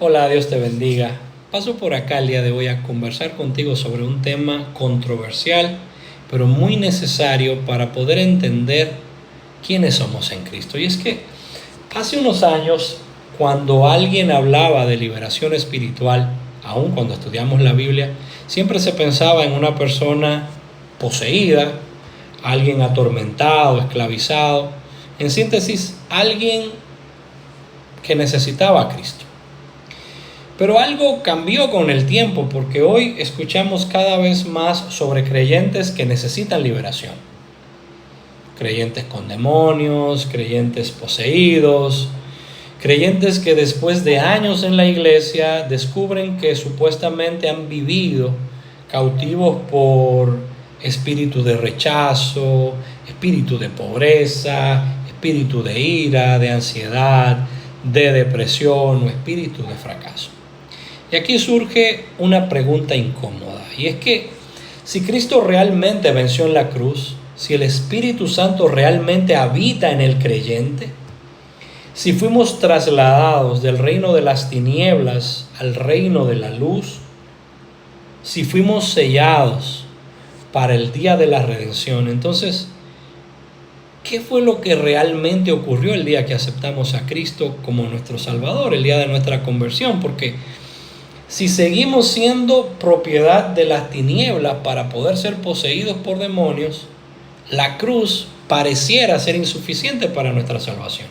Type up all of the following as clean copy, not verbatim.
Hola, Dios te bendiga. Paso por acá el día de hoy a conversar contigo sobre un tema controversial, pero muy necesario para poder entender quiénes somos en Cristo. Y es que hace unos años, cuando alguien hablaba de liberación espiritual, aun cuando estudiamos la Biblia, siempre se pensaba en una persona poseída, alguien atormentado, esclavizado. En síntesis, alguien que necesitaba a Cristo. Pero algo cambió con el tiempo, porque hoy escuchamos cada vez más sobre creyentes que necesitan liberación. Creyentes con demonios, creyentes poseídos, creyentes que después de años en la iglesia descubren que supuestamente han vivido cautivos por espíritu de rechazo, espíritu de pobreza, espíritu de ira, de ansiedad, de depresión o espíritu de fracaso. Y aquí surge una pregunta incómoda, y es que si Cristo realmente venció en la cruz, si el Espíritu Santo realmente habita en el creyente, si fuimos trasladados del reino de las tinieblas al reino de la luz, si fuimos sellados para el día de la redención, entonces, ¿qué fue lo que realmente ocurrió el día que aceptamos a Cristo como nuestro Salvador, el día de nuestra conversión? Porque si seguimos siendo propiedad de las tinieblas para poder ser poseídos por demonios, la cruz pareciera ser insuficiente para nuestra salvación.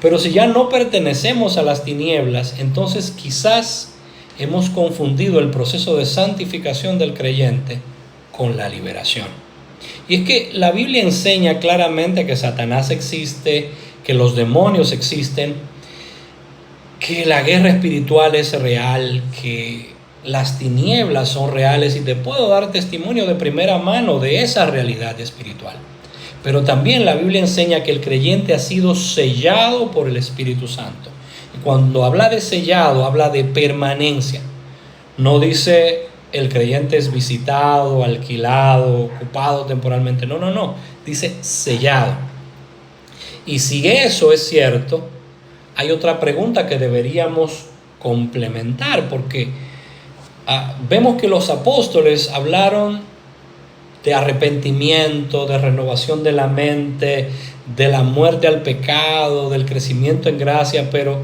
Pero si ya no pertenecemos a las tinieblas, entonces quizás hemos confundido el proceso de santificación del creyente con la liberación. Y es que la Biblia enseña claramente que Satanás existe, que los demonios existen, que la guerra espiritual es real, que las tinieblas son reales, y te puedo dar testimonio de primera mano de esa realidad espiritual. Pero también la Biblia enseña que el creyente ha sido sellado por el Espíritu Santo. Y cuando habla de sellado, habla de permanencia. No dice el creyente es visitado, alquilado, ocupado temporalmente. No. Dice sellado. Y si eso es cierto, hay otra pregunta que deberíamos complementar, porque vemos que los apóstoles hablaron de arrepentimiento, de renovación de la mente, de la muerte al pecado, del crecimiento en gracia, pero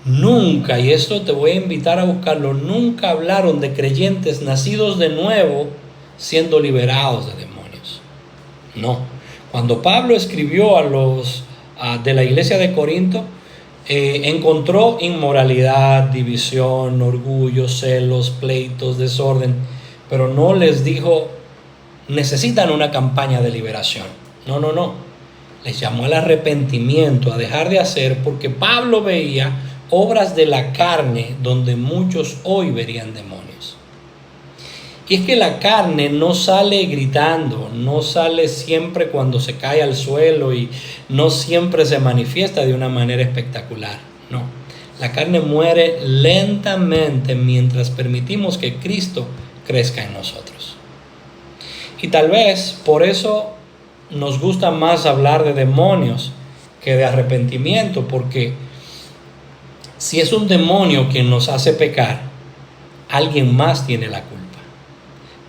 nunca, y esto te voy a invitar a buscarlo, nunca hablaron de creyentes nacidos de nuevo siendo liberados de demonios. No. Cuando Pablo escribió a los de la iglesia de Corinto, encontró inmoralidad, división, orgullo, celos, pleitos, desorden, pero no les dijo necesitan una campaña de liberación. No. Les llamó al arrepentimiento, a dejar de hacer, porque Pablo veía obras de la carne donde muchos hoy verían demonios. Y es que la carne no sale gritando, no sale siempre cuando se cae al suelo y no siempre se manifiesta de una manera espectacular. No, la carne muere lentamente mientras permitimos que Cristo crezca en nosotros. Y tal vez por eso nos gusta más hablar de demonios que de arrepentimiento, porque si es un demonio quien nos hace pecar, alguien más tiene la culpa.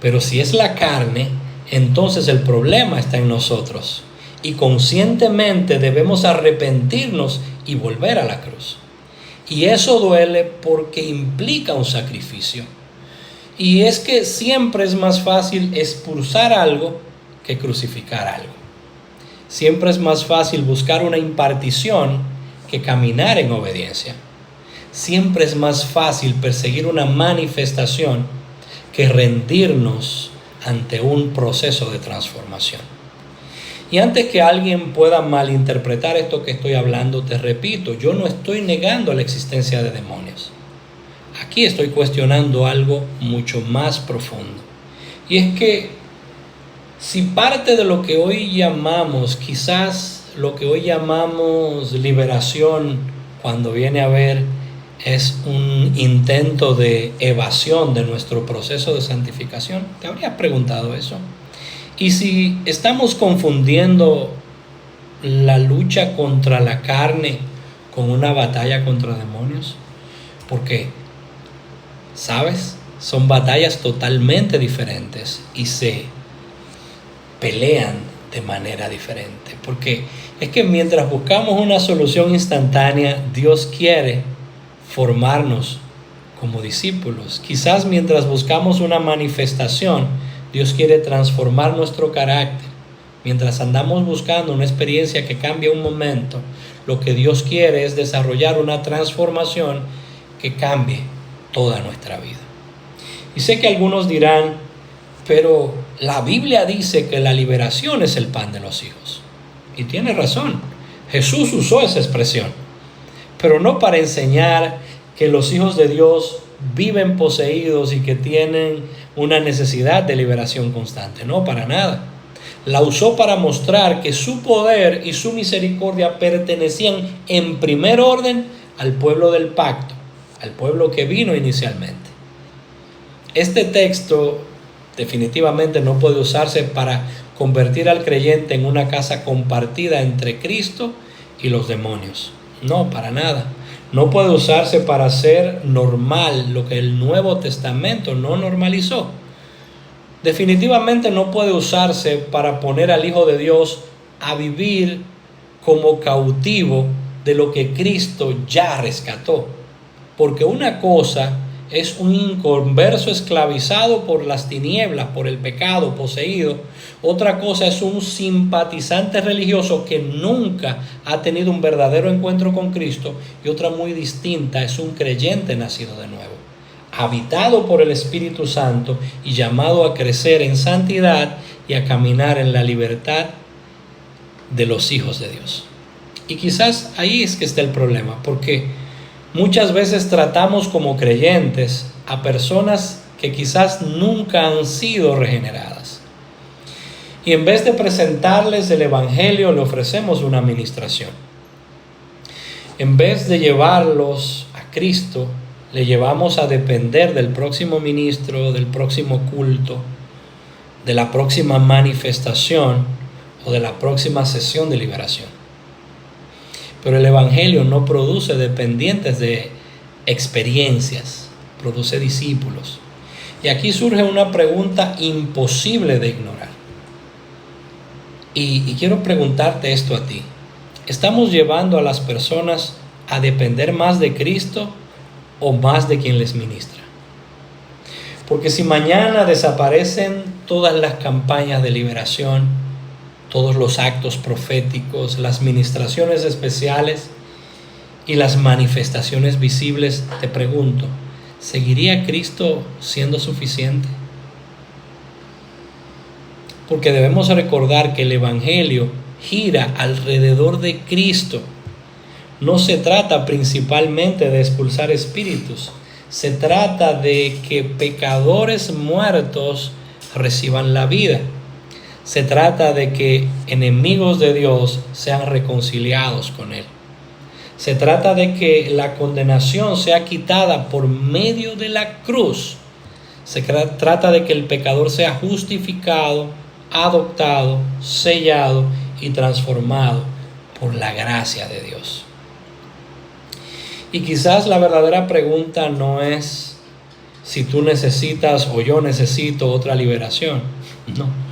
Pero si es la carne, entonces el problema está en nosotros. Y conscientemente debemos arrepentirnos y volver a la cruz. Y eso duele porque implica un sacrificio. Y es que siempre es más fácil expulsar algo que crucificar algo. Siempre es más fácil buscar una impartición que caminar en obediencia. Siempre es más fácil perseguir una manifestación que rendirnos ante un proceso de transformación. Y antes que alguien pueda malinterpretar esto que estoy hablando, te repito, yo no estoy negando la existencia de demonios. Aquí estoy cuestionando algo mucho más profundo. Y es que si parte de lo que hoy llamamos, quizás lo que hoy llamamos liberación, cuando viene a ver es un intento de evasión de nuestro proceso de santificación, ¿te habrías preguntado eso? Y si estamos confundiendo la lucha contra la carne con una batalla contra demonios, Porque, ¿sabes? Son batallas totalmente diferentes y se pelean de manera diferente. Porque es que mientras buscamos una solución instantánea, Dios quiere formarnos como discípulos. Quizás mientras buscamos una manifestación, Dios quiere transformar nuestro carácter. Mientras andamos buscando una experiencia que cambie un momento, lo que Dios quiere es desarrollar una transformación que cambie toda nuestra vida. Y sé que algunos dirán, pero la Biblia dice que la liberación es el pan de los hijos. Y tiene razón. Jesús usó esa expresión, pero no para enseñar que los hijos de Dios viven poseídos y que tienen una necesidad de liberación constante. No, para nada. La usó para mostrar que su poder y su misericordia pertenecían en primer orden al pueblo del pacto, al pueblo que vino inicialmente. Este texto definitivamente no puede usarse para convertir al creyente en una casa compartida entre Cristo y los demonios. No, para nada. No puede usarse para hacer normal lo que el Nuevo Testamento no normalizó. Definitivamente no puede usarse para poner al Hijo de Dios a vivir como cautivo de lo que Cristo ya rescató. Porque una cosa es un inconverso esclavizado por las tinieblas, por el pecado, poseído. Otra cosa es un simpatizante religioso que nunca ha tenido un verdadero encuentro con Cristo. Y otra muy distinta es un creyente nacido de nuevo, habitado por el Espíritu Santo y llamado a crecer en santidad y a caminar en la libertad de los hijos de Dios. Y quizás ahí es que está el problema, porque muchas veces tratamos como creyentes a personas que quizás nunca han sido regeneradas. Y en vez de presentarles el Evangelio, le ofrecemos una administración. En vez de llevarlos a Cristo, le llevamos a depender del próximo ministro, del próximo culto, de la próxima manifestación o de la próxima sesión de liberación. Pero el Evangelio no produce dependientes de experiencias, produce discípulos. Y aquí surge una pregunta imposible de ignorar. Y quiero preguntarte esto a ti. ¿Estamos llevando a las personas a depender más de Cristo o más de quien les ministra? Porque si mañana desaparecen todas las campañas de liberación, todos los actos proféticos, las ministraciones especiales y las manifestaciones visibles, te pregunto, ¿seguiría Cristo siendo suficiente? Porque debemos recordar que el Evangelio gira alrededor de Cristo. No se trata principalmente de expulsar espíritus, se trata de que pecadores muertos reciban la vida. Se trata de que enemigos de Dios sean reconciliados con Él. Se trata de que la condenación sea quitada por medio de la cruz. Se trata de que el pecador sea justificado, adoptado, sellado y transformado por la gracia de Dios. Y quizás la verdadera pregunta no es si tú necesitas o yo necesito otra liberación. No.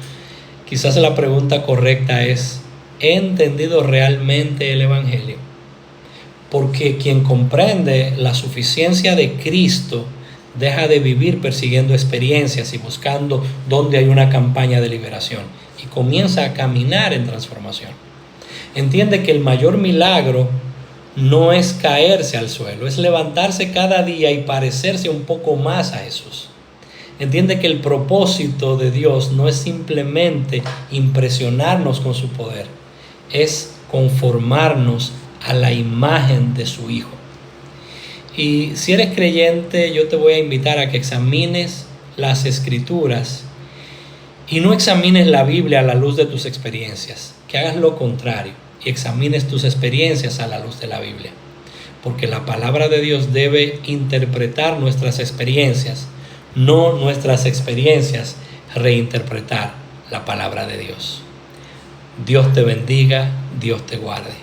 Quizás la pregunta correcta es, ¿he entendido realmente el Evangelio? Porque quien comprende la suficiencia de Cristo deja de vivir persiguiendo experiencias y buscando dónde hay una campaña de liberación y comienza a caminar en transformación. Entiende que el mayor milagro no es caerse al suelo, es levantarse cada día y parecerse un poco más a Jesús. Entiende que el propósito de Dios no es simplemente impresionarnos con su poder, es conformarnos a la imagen de su Hijo. Y si eres creyente, yo te voy a invitar a que examines las Escrituras y no examines la Biblia a la luz de tus experiencias, que hagas lo contrario y examines tus experiencias a la luz de la Biblia, porque la palabra de Dios debe interpretar nuestras experiencias, no nuestras experiencias reinterpretar la palabra de Dios. Dios te bendiga, Dios te guarde.